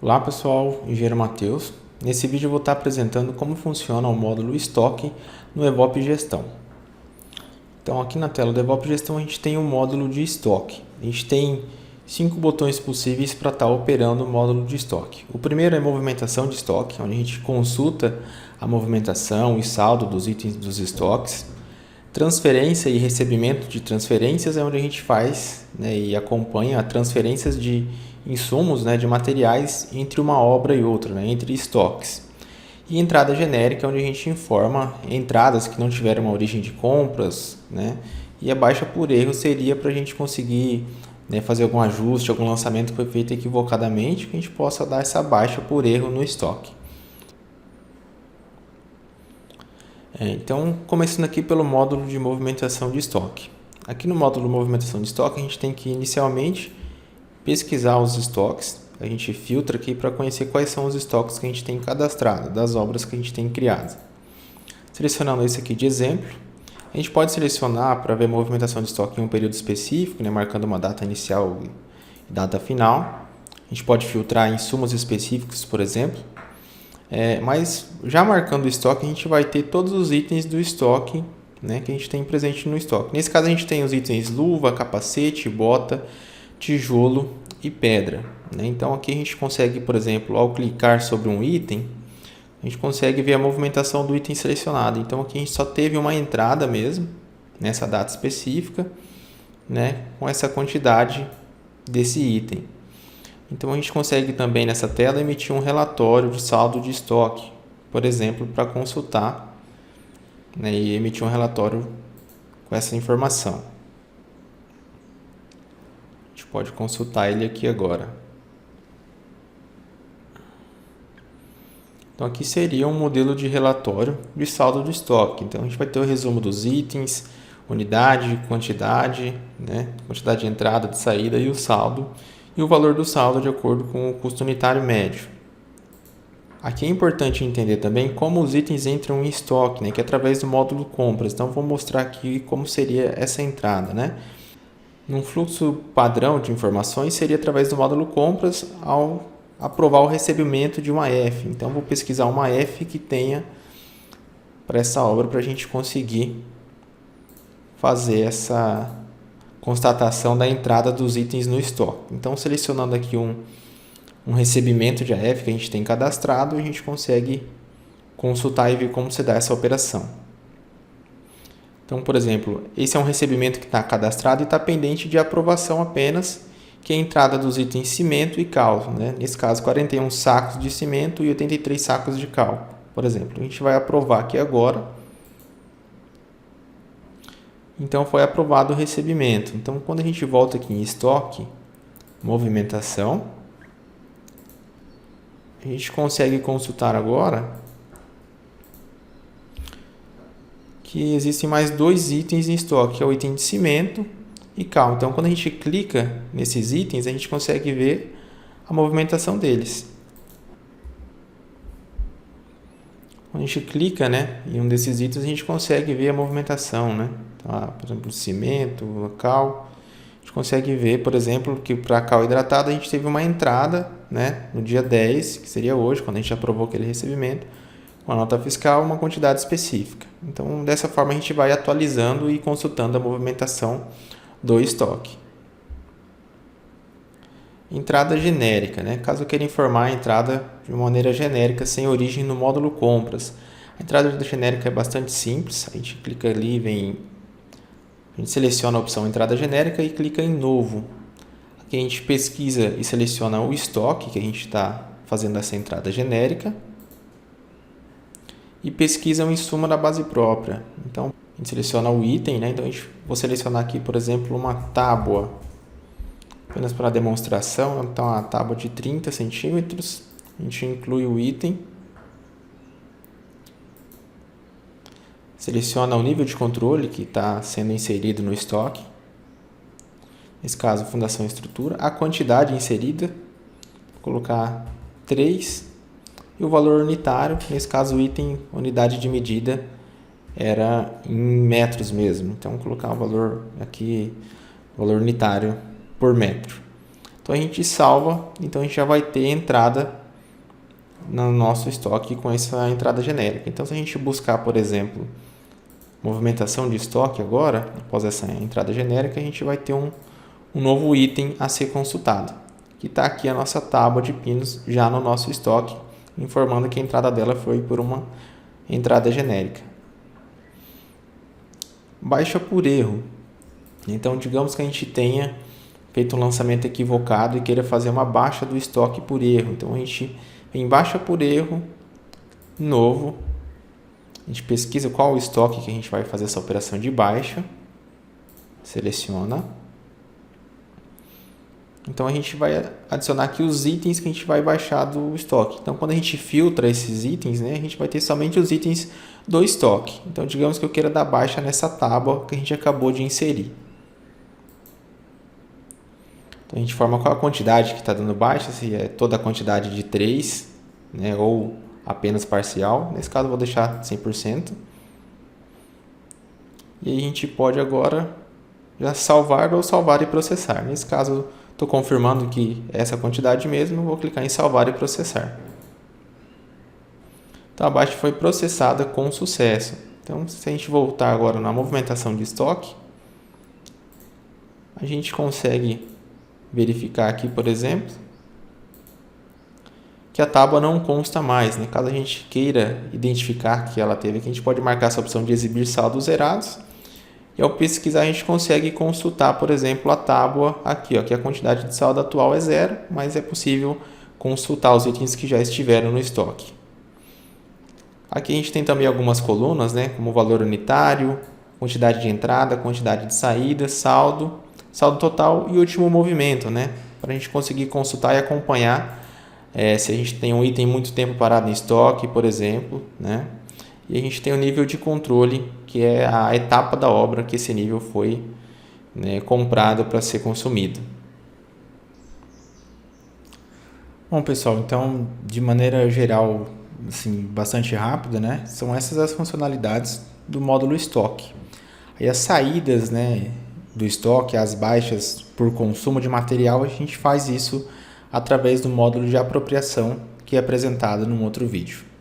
Olá pessoal, engenheiro Matheus. Nesse vídeo eu vou estar apresentando como funciona o módulo estoque no EVOP Gestão. Então aqui na tela do EVOP Gestão a gente tem o módulo de estoque. A gente tem 5 botões possíveis para estar operando o módulo de estoque. O primeiro é movimentação de estoque, onde a gente consulta a movimentação e saldo dos itens dos estoques. Transferência e recebimento de transferências é onde a gente faz e acompanha transferências de insumos, de materiais entre uma obra e outra, entre estoques. E entrada genérica, onde a gente informa entradas que não tiveram uma origem de compras, e a baixa por erro seria para a gente conseguir fazer algum ajuste, algum lançamento que foi feito equivocadamente, que a gente possa dar essa baixa por erro no estoque. Então, começando aqui pelo módulo de movimentação de estoque. Aqui no módulo de movimentação de estoque, a gente tem que inicialmente pesquisar os estoques. A gente filtra aqui para conhecer quais são os estoques que a gente tem cadastrado, das obras que a gente tem criado. Selecionando esse aqui de exemplo, a gente pode selecionar para ver a movimentação de estoque em um período específico, marcando uma data inicial e data final. A gente pode filtrar insumos específicos, por exemplo. Mas já marcando o estoque, a gente vai ter todos os itens do estoque que a gente tem presente no estoque. Nesse caso, a gente tem os itens luva, capacete, bota, tijolo e pedra. Então, aqui a gente consegue, por exemplo, ao clicar sobre um item, a gente consegue ver a movimentação do item selecionado. Então, aqui a gente só teve uma entrada mesmo, nessa data específica, com essa quantidade desse item. Então, a gente consegue também nessa tela emitir um relatório de saldo de estoque, por exemplo, para consultar e emitir um relatório com essa informação. A gente pode consultar ele aqui agora. Então, aqui seria um modelo de relatório de saldo de estoque. Então, a gente vai ter o resumo dos itens, unidade, quantidade, quantidade de entrada, de saída e o saldo. E o valor do saldo de acordo com o custo unitário médio. Aqui é importante entender também como os itens entram em estoque, que é através do módulo compras. Então, vou mostrar aqui como seria essa entrada. Num fluxo padrão de informações, seria através do módulo compras ao aprovar o recebimento de uma F. Então, vou pesquisar uma F que tenha para essa obra para a gente conseguir fazer essa constatação da entrada dos itens no estoque. Então, selecionando aqui um recebimento de AF que a gente tem cadastrado, a gente consegue consultar e ver como se dá essa operação. Então, por exemplo, esse é um recebimento que está cadastrado e está pendente de aprovação apenas, que é a entrada dos itens cimento e cal. Nesse caso, 41 sacos de cimento e 83 sacos de cal, por exemplo. A gente vai aprovar aqui agora. Então, foi aprovado o recebimento. Então, quando a gente volta aqui em estoque, movimentação, a gente consegue consultar agora que existem mais 2 itens em estoque, que é o item de cimento e cal. Então, quando a gente clica nesses itens, a gente consegue ver a movimentação deles. Quando a gente clica em um desses itens, a gente consegue ver a movimentação. Então, por exemplo, o cimento, o cal. A gente consegue ver, por exemplo, que para a cal hidratada a gente teve uma entrada no dia 10, que seria hoje, quando a gente aprovou aquele recebimento, com a nota fiscal, uma quantidade específica. Então, dessa forma, a gente vai atualizando e consultando a movimentação do estoque. Entrada genérica, Caso eu queira informar a entrada de uma maneira genérica, sem origem no módulo compras. A entrada genérica é bastante simples. A gente clica ali, a gente seleciona a opção entrada genérica e clica em novo. Aqui a gente pesquisa e seleciona o estoque que a gente está fazendo essa entrada genérica. E pesquisa um insumo da base própria. Então, a gente seleciona o item, Então, vou selecionar aqui, por exemplo, uma tábua. Apenas para demonstração, então a tábua de 30 centímetros, a gente inclui o item, seleciona o nível de controle que está sendo inserido no estoque, nesse caso fundação e estrutura, a quantidade inserida, vou colocar 3, e o valor unitário, nesse caso o item, unidade de medida, era em metros mesmo, então vou colocar o valor aqui, valor unitário por metro. Então a gente salva, então a gente já vai ter entrada no nosso estoque com essa entrada genérica. Então se a gente buscar, por exemplo, movimentação de estoque agora, após essa entrada genérica, a gente vai ter um novo item a ser consultado, que está aqui a nossa tábua de pinos já no nosso estoque, informando que a entrada dela foi por uma entrada genérica. Baixa por erro. Então, digamos que a gente tenha feito um lançamento equivocado e queira fazer uma baixa do estoque por erro. Então, a gente vem baixa por erro, novo, a gente pesquisa qual o estoque que a gente vai fazer essa operação de baixa, seleciona. Então a gente vai adicionar aqui os itens que a gente vai baixar do estoque. Então quando a gente filtra esses itens, né, a gente vai ter somente os itens do estoque. Então digamos que eu queira dar baixa nessa tábua que a gente acabou de inserir. Então a gente forma qual a quantidade que está dando baixa, se é toda a quantidade de 3, né, ou apenas parcial. Nesse caso eu vou deixar 100%. E aí a gente pode agora já salvar ou salvar e processar. Nesse caso estou confirmando que é essa quantidade mesmo, vou clicar em salvar e processar. Então a baixa foi processada com sucesso. Então se a gente voltar agora na movimentação de estoque, a gente consegue verificar aqui, por exemplo, que a tábua não consta mais, né? Caso a gente queira identificar que ela teve aqui, a gente pode marcar essa opção de exibir saldos zerados. E ao pesquisar a gente consegue consultar, por exemplo, a tábua aqui, ó, que a quantidade de saldo atual é 0, mas é possível consultar os itens que já estiveram no estoque. Aqui a gente tem também algumas colunas, né, como valor unitário, quantidade de entrada, quantidade de saída, saldo, saldo total e último movimento, né, para a gente conseguir consultar e acompanhar se a gente tem um item muito tempo parado em estoque, por exemplo, né. E a gente tem o nível de controle, que é a etapa da obra que esse nível foi, né, comprado para ser consumido. Bom, pessoal, então, de maneira geral, assim, bastante rápida, né, são essas as funcionalidades do módulo estoque. Aí as saídas, né, do estoque, as baixas por consumo de material, a gente faz isso através do módulo de apropriação que é apresentado num outro vídeo.